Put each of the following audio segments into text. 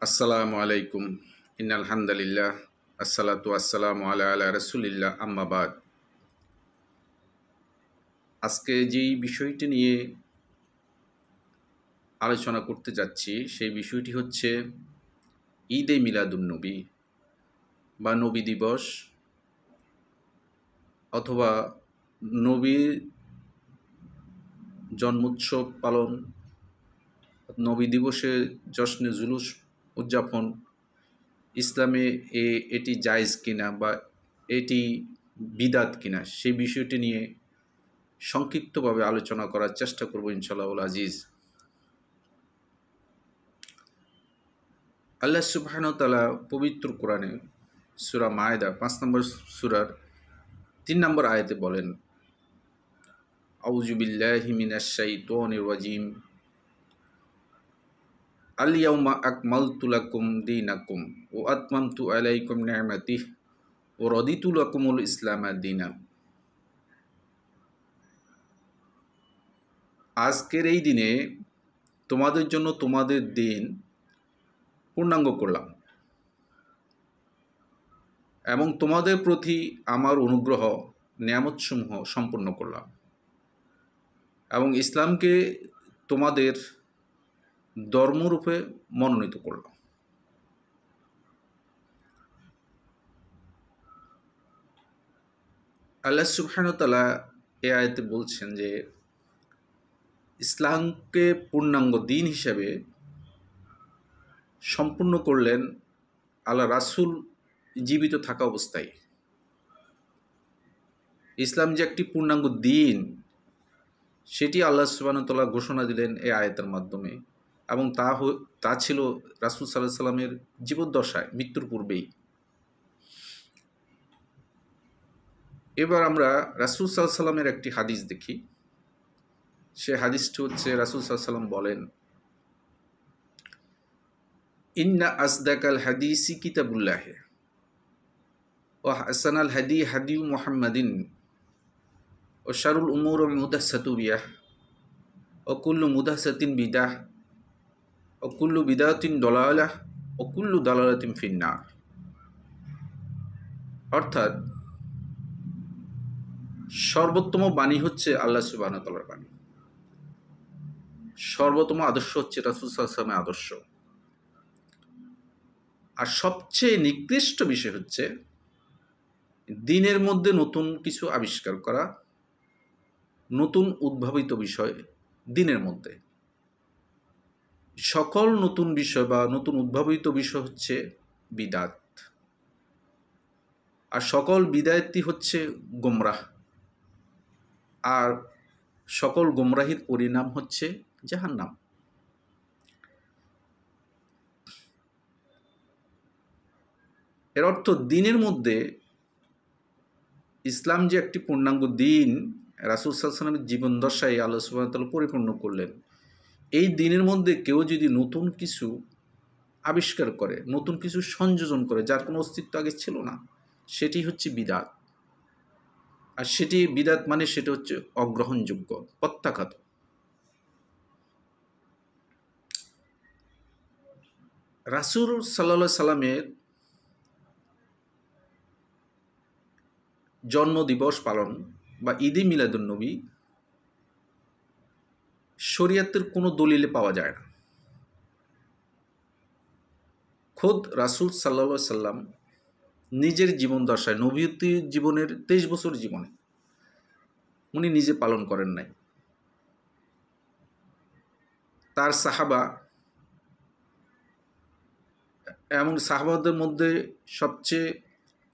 আসসালামু আলাইকুম। ইন্নাল হামদালিল্লাহ, আসসালাতু আসসালামু আলা রাসূলিল্লাহ, আম্মা বাদ। আজকে যেই বিষয়টি নিয়ে আলোচনা করতে যাচ্ছি সেই বিষয়টি হচ্ছে ঈদে মিলাদুন্নবী বা নবী দিবস অথবা নবীর জন্মোৎসব পালন, নবী দিবসে জশ্নে জুলুস উদযাপন ইসলামে এটি জায়েজ কিনা বা এটি বিদাত কিনা সেই বিষয়টি নিয়ে সংক্ষিপ্তভাবে আলোচনা করার চেষ্টা করব ইনশাআল্লাহুল আজিজ। আল্লাহ সুবহানাহু ওয়া তাআলা পবিত্র কোরআনে সূরা মায়েদা ৫ নম্বর সূরার ৩ নম্বর আয়াতে বলেন, আউযু বিল্লাহি মিনাশ শাইতানির রাজিম, আল ইয়াউমা আকমালতু লাকুম দীনাকুম ওয়া আতমামতু আলাইকুম নি'মাতি ওয়া রাদিতু লাকুমুল ইসলামা দীনা। আজকের এই দিনে তোমাদের জন্য তোমাদের দিন পূর্ণাঙ্গ করলাম এবং তোমাদের প্রতি আমার অনুগ্রহ নিয়ামতসমূহ সম্পূর্ণ করলাম এবং ইসলামকে তোমাদের ধর্মরূপে মনোনীত করলাম। আল্লাহ সুবহানাহু ওয়া তাআলা এই আয়াতে বলছেন যে ইসলামকে পূর্ণাঙ্গ দিন হিসেবে সম্পূর্ণ করলেন আল্লাহ রাসূল জীবিত থাকা অবস্থায়। ইসলাম যে একটি পূর্ণাঙ্গ দিন সেটি আল্লাহ সুবহানাহু ওয়া তাআলা ঘোষণা দিলেন এই আয়াতের মাধ্যমে এবং তা ছিল রাসূল সাল্লাল্লাহু আলাইহি সাল্লামের জীবদ্দশায়, মৃত্যুর পূর্বেই। এবার আমরা রাসূল সাল্লাল্লাহু আলাইহি সাল্লামের একটি হাদিস দেখি। সে হাদিসটি হচ্ছে রাসূল সাল্লাল্লাহু আলাইহি সাল্লাম বলেন, ইন্না আসদাকাল হাদিসি কিতাবুল্লাহ ওয়া হাসানাল হাদি হাদিউ মুহাম্মাদিন ওয়া শাররুল উমুরি মুহদাসাতু বিহা ওয়া কুল্লু মুহদাসাতিন বিদআহ ওয়া কুল্লু বিদআতিন দালালাহ ওয়া কুল্লু দালালাতিন ফিন্নার। অর্থাৎ সর্বোত্তম বাণী হচ্ছে আল্লাহ সুবহানাহু ওয়া তাআলার বাণী, সর্বোত্তম আদর্শ হচ্ছে রাসূল সাল্লাল্লাহু আলাইহি ওয়াসাল্লামের আদর্শ, আর সবচেয়ে নিকৃষ্ট বিষয় হচ্ছে দিনের মধ্যে নতুন কিছু আবিষ্কার করা, নতুন উদ্ভাবিত বিষয়। দিনের মধ্যে সকল নতুন বিষয় বা নতুন উদ্ভাবিত বিষয় হচ্ছে বিদাত, আর সকল বিদায়াতই হচ্ছে গোমরাহ, আর সকল গোমরাহির পরিণাম হচ্ছে জাহান্নাম। এর অর্থ দিনের মধ্যে ইসলাম যে একটি পূর্ণাঙ্গ দিন রাসূল সাল্লাল্লাহু আলাইহি ওয়াসাল্লামের জীবন দশায় আল্লাহ সুবহানাহু ওয়া তাআলা পরিপূর্ণ করলেন। এই দিনের মধ্যে কেউ যদি নতুন কিছু আবিষ্কার করে, নতুন কিছু সংযোজন করে যার কোনো অস্তিত্ব আগে ছিল না, সেটি হচ্ছে বিদাত। আর সেটি বিদাত মানে সেটা হচ্ছে অগ্রহণযোগ্য, প্রত্যাখ্যাত। রাসূল সাল্লাল্লাহু আলাইহি সাল্লামের জন্মদিবস পালন বা ঈদে মিলাদুন্নবী শরীয়তের কোনো দলিলে পাওয়া যায় না। খোদ রাসূল সাল্লাল্লাহু আলাইহি সাল্লাম নিজের জীবন দশায়, নবুয়তি জীবনের 23 বছর জীবনে উনি নিজে পালন করেন নাই। তার সাহাবা, এমন সাহাবাদের মধ্যে সবচেয়ে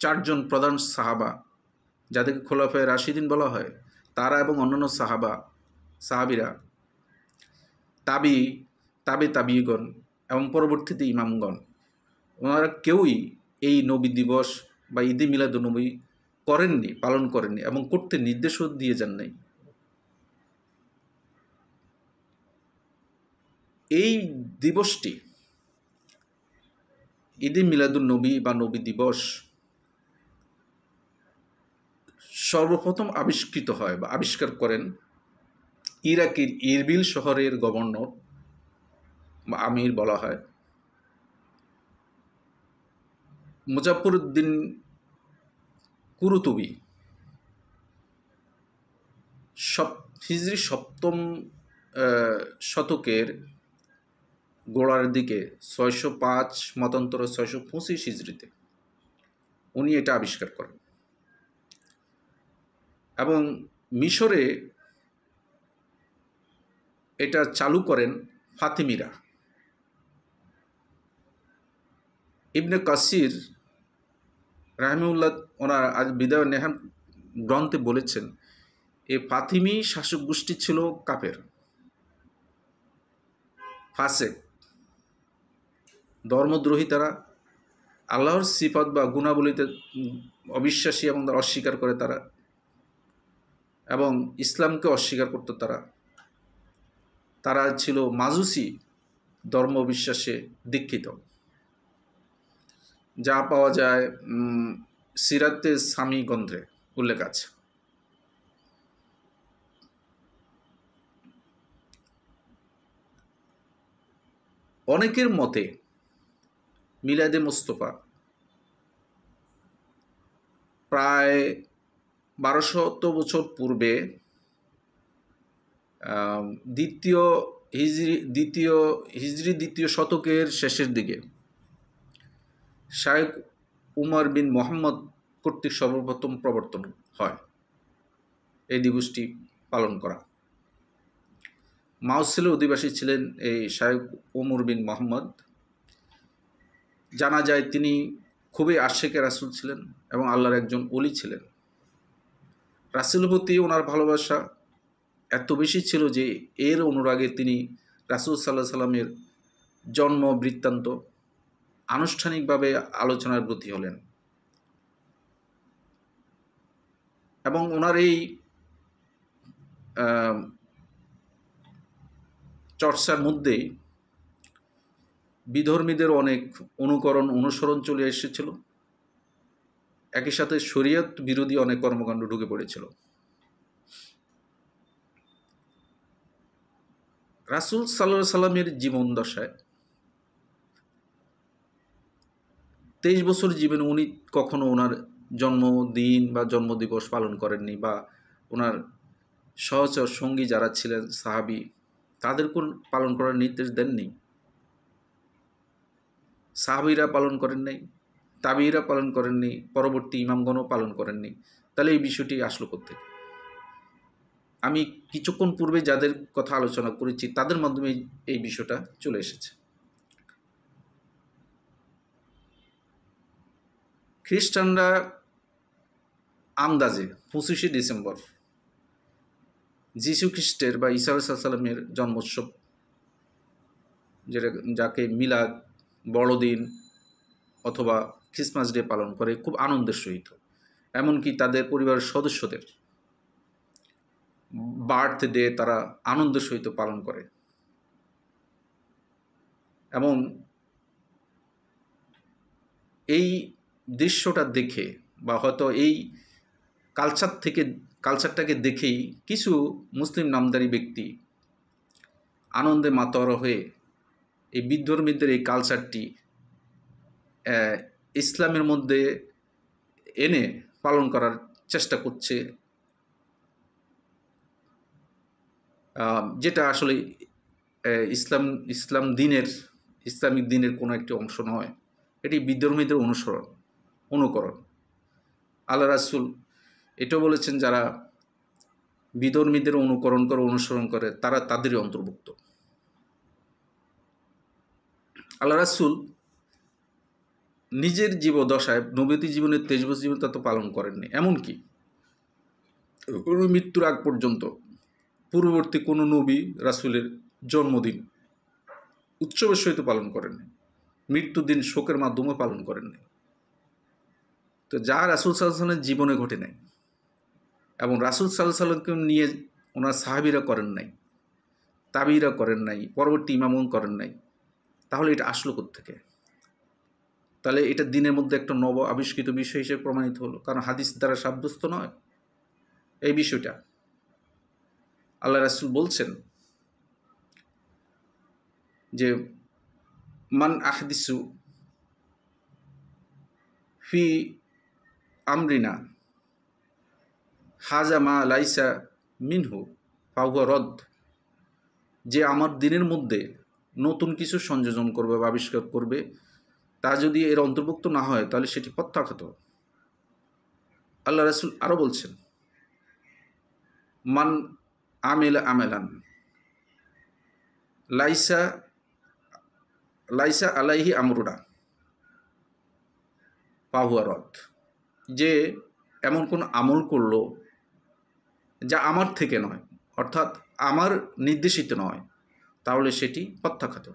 4 জন প্রধান সাহাবা যাদেরকে খোলাফায়ে রাশিদিন বলা হয়, তারা এবং অন্যান্য সাহাবীরা, তাবিঈগণ এবং পরবর্তীতে ইমামগণ, ওনারা কেউই এই নবী দিবস বা ঈদে মিলাদুন্নবী করেননি, পালন করেননি এবং করতে নির্দেশও দিয়ে যান নাই। এই দিবসটি, ঈদে মিলাদুন্নবী বা নবী দিবস, সর্বপ্রথম আবিষ্কৃত হয় বা আবিষ্কার করেন ইরাকের ইরবিল শহরের গভর্নর বা আমির বলা হয়, মুজাফফরউদ্দিন কুরতুবী হিজরি সপ্তম শতকের গোড়ার দিকে 605 মতান্তর 625 হিজরিতে উনি এটা আবিষ্কার করেন এবং মিশরে এটা চালু করেন ফাতিমিরা। ইবনে কাসির রাহিমাহুল্লাহ ওনার আজ বিদায় নেহান গ্রন্থে বলেছেন এই ফাতিমি শাসক গোষ্ঠী ছিল কাফের, ফাসেক, ধর্মদ্রোহী। তারা আল্লাহর সিফাত বা গুণাবলীতে অবিশ্বাসী এবং অস্বীকার করে তারা, এবং ইসলামকে অস্বীকার করত তারা। তারা ছিল মাজুসি ধর্ম বিশ্বাসে দীক্ষিত, যা পাওয়া যায় সিরাতে সামি গ্রন্থে উল্লেখ আছে। অনেকের মতে মিলাদে মুস্তফা প্রায় 1200 বছর পূর্বে দ্বিতীয় শতকের শেষের দিকে শায়েখ উমর বিন মোহাম্মদ কর্তৃক সর্বপ্রথম প্রবর্তন হয় এই দিবসটি পালন করা। মাউসিলের অধিবাসী ছিলেন এই শায়েখ উমর বিন মোহাম্মদ। জানা যায় তিনি খুবই আশেকে রাসূল ছিলেন এবং আল্লাহর একজন ওলি ছিলেন। রাসূলের প্রতি ওনার ভালোবাসা এত বেশি ছিল যে এর অনুরাগে তিনি রাসূল সাল্লাল্লাহু আলাইহি সাল্লামের জন্ম বৃত্তান্ত আনুষ্ঠানিকভাবে আলোচনার ব্রতী হলেন এবং ওনার এই চর্চার মধ্যেই বিধর্মীদের অনেক অনুসরণ চলে এসেছিল। একই সাথে শরীয়ত বিরোধী অনেক কর্মকাণ্ড ঢুকে পড়েছিল। রাসূল সাল্লাল্লাহু আলাইহি সাল্লামের জীবন দশায় 23 বছর জীবনে উনি কখনো ওনার জন্মদিন বা জন্মদিবস পালন করেননি, বা ওনার সহচর সঙ্গী যারা ছিলেন সাহাবী তাদেরকে পালন করার নির্দেশ দেননি। সাহাবীরা পালন করেন নাই, তাবিঈরা পালন করেননি, পরবর্তী ইমামগণও পালন করেননি। তাহলে এই বিষয়টি আসলো কোত্থেকে? আমি কিছুক্ষণ পূর্বে যাদের কথা আলোচনা করেছি তাদের মাধ্যমে এই বিষয়টা চলে এসেছে। খ্রিস্টানরা আন্দাজে 25শে ডিসেম্বর যীশু খ্রিস্টের বা ঈসা আলাইহিস সালামের জন্মোৎসব, যাকে মিলাদ, বড়দিন অথবা ক্রিসমাস ডে পালন করে খুব আনন্দের সহিত। এমনকি তাদের পরিবারের সদস্যদের বার্থডে তারা আনন্দের সহিত পালন করে এবং এই দৃশ্যটা দেখে বা হয়তো এই কালচারটাকে দেখেই কিছু মুসলিম নামধারী ব্যক্তি আনন্দে মাতোয়ারা হয়ে এই বিধর্মীদের এই কালচারটি ইসলামের মধ্যে এনে পালন করার চেষ্টা করছে, যেটা আসলে ইসলামিক দিনের কোনো একটি অংশ নয়। এটি বিধর্মীদের অনুকরণ। আল্লাহ রাসূল এটাও বলেছেন যারা বিধর্মীদের অনুসরণ করে তারা তাদেরই অন্তর্ভুক্ত। আল্লাহ রাসূল নিজের জীবদ্দশায় নবতী জীবনের 23 বছর জীবন তা তো পালন করেননি। এমনকি মৃত্যুর আগ পর্যন্ত পূর্ববর্তী কোনো নবী রাসূলের জন্মদিন উৎসবের সহিত পালন করেননি, মৃত্যুদিন শোকের মাধ্যমে পালন করেননি। তো যা রাসূল সাল্লাল্লাহু আলাইহি ওয়াসাল্লামের জীবনে ঘটে নাই এবং রাসূল সাল্লাল্লাহু আলাইহি ওয়াসাল্লামকে নিয়ে ওনার সাহাবীরা করেন নাই, তাবিঈরা করেন নাই, পরবর্তী ইমামগণ করেন নাই, তাহলে এটা আসলো কোত্থেকে? তাহলে এটা দিনের মধ্যে একটা নব আবিষ্কৃত বিষয় হিসেবে প্রমাণিত হলো, কারণ হাদিস দ্বারা সাব্যস্ত নয় এই বিষয়টা। আল্লাহ রাসূল বলছেন যে মান আহদিসু ফি আমরিনা হাজা মা লাইসা মিনহু ফাহুয়া রদ, যে আমার দিনের মধ্যে নতুন কিছু সংযোজন করবে বা আবিষ্কার করবে, তা যদি এর অন্তর্ভুক্ত না হয় তাহলে সেটি প্রত্যাখ্যাত। আল্লাহ রাসূল আরও বলছেন, মান আমেলা আমেলান লাইসা লাইসা আলাইহি আমরুনা ফাহুয়া রদ, যে এমন কোন আমল করলো যা আমার থেকে নয়, অর্থাৎ আমার নির্দেশিত নয়, তাহলে সেটি প্রত্যাখ্যাত।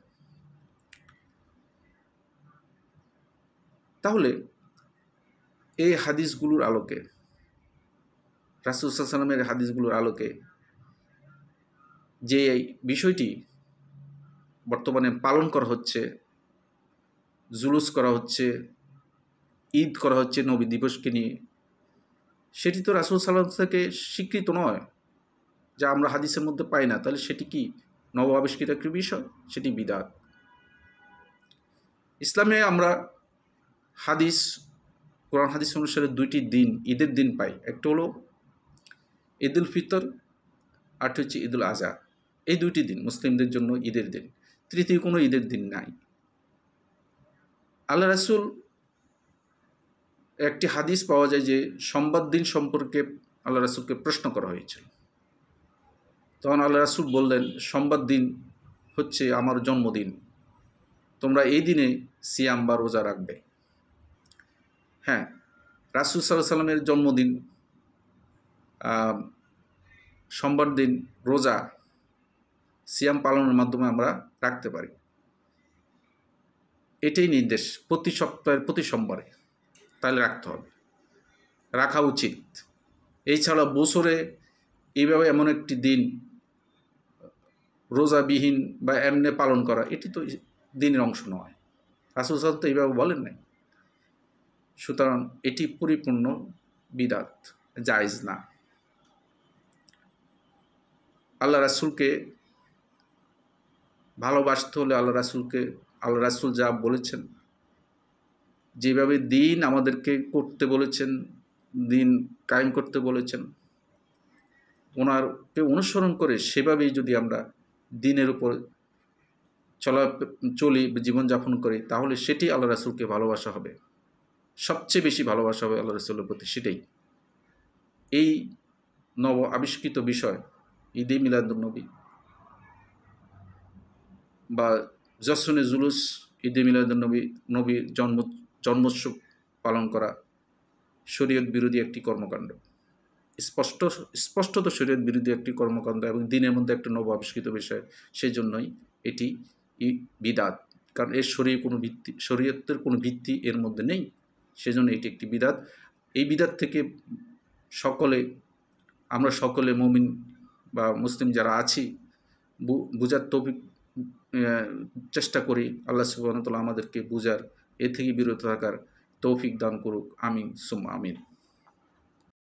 তাহলে এই হাদিসগুলোর আলোকে, রাসূল সাল্লাল্লাহু আলাইহি ওয়াসাল্লামের হাদিসগুলোর আলোকে যে বিষয়টি বর্তমানে পালন করা হচ্ছে, জুলুস করা হচ্ছে, ঈদ করা হচ্ছে নবী দিবসকে নিয়ে, সেটি তো রাসূল সাল্লাল্লাহু আলাইহি ওয়াসাল্লাম থেকে স্বীকৃত নয়, যা আমরা হাদিসের মধ্যে পাই না, তাহলে সেটি কি নব আবিষ্কৃত একটি বিষয়? সেটি বিদআত। ইসলামে আমরা হাদিস, কোরআন হাদিস অনুসারে দুইটি দিন, ঈদের দিন পাই। একটা হলো ঈদুল ফিতর, আরটি হচ্ছে ঈদুল আজহা। এই দুইটি দিন মুসলিমদের জন্য ঈদের দিন, তৃতীয় কোনো ঈদের দিন নাই। আল্লাহ রাসূল, একটি হাদিস পাওয়া যায় যে সোমবার দিন সম্পর্কে আল্লাহ রাসূলকে প্রশ্ন করা হয়েছিল। তখন আল্লাহ রাসূল বললেন, সোমবার দিন হচ্ছে আমার জন্মদিন, তোমরা এই দিনে সিয়াম বা রোজা রাখবে। হ্যাঁ, রাসূল সাল্লাল্লাহু আলাইহি ওয়াসাল্লামের জন্মদিন সোমবার দিন রোজা সিয়াম পালনের মাধ্যমে আমরা রাখতে পারি। এটাই নির্দেশ, প্রতি সপ্তাহের প্রতি সোমবারে তাহলে রাখতে হবে, রাখা উচিত। এছাড়া বছরে এইভাবে এমন একটি দিন রোজাবিহীন বা এমনি পালন করা, এটি তো দিনের অংশ নয়। রাসূল সাল্লাল্লাহু আলাইহি ওয়াসাল্লাম তো এইভাবে বলেন নাই। সুতরাং এটি পরিপূর্ণ বিদআত, জায়েজ না। আল্লাহ রাসূলকে ভালোবাসতে হলে আল্লাহ রাসূল যা বলেছেন, যেভাবে দিন আমাদেরকে করতে বলেছেন, দিন কায়েম করতে বলেছেন, ওনারকে অনুসরণ করে সেভাবেই যদি আমরা দিনের উপর চলি, জীবনযাপন করি, তাহলে সেটি আল্লাহ রাসূলকে ভালোবাসা হবে। সবচেয়ে বেশি ভালোবাসা হবে আল্লাহ রাসূলের প্রতি, সেটাই। এই নব আবিষ্কৃত বিষয় ঈদে মিলাদুন্নবী বা জশ্নে জুলুস, ঈদে মিলাদুন্নবী, নবীর জন্মোৎসব পালন করা শরীয়ত বিরোধী একটি কর্মকাণ্ড, স্পষ্টত শরীয়ত বিরোধী একটি কর্মকাণ্ড এবং দিনের মধ্যে একটা নব আবিষ্কৃত বিষয়। সেই জন্যই এটি বিদআত, কারণ এর শরীয়তের কোনো ভিত্তি এর মধ্যে নেই, সেজন্য এটি একটি বিদআত। এই বিদআত থেকে আমরা সকলে মুমিন বা মুসলিম যারা আছি বুঝার তৌফিক চেষ্টা করি। আল্লাহ সুবহানাহু ওয়া তাআলা আমাদেরকে বুঝার, এ থেকে বিরত থাকার তৌফিক দান করুক। আমিন সুম্মা আমিন।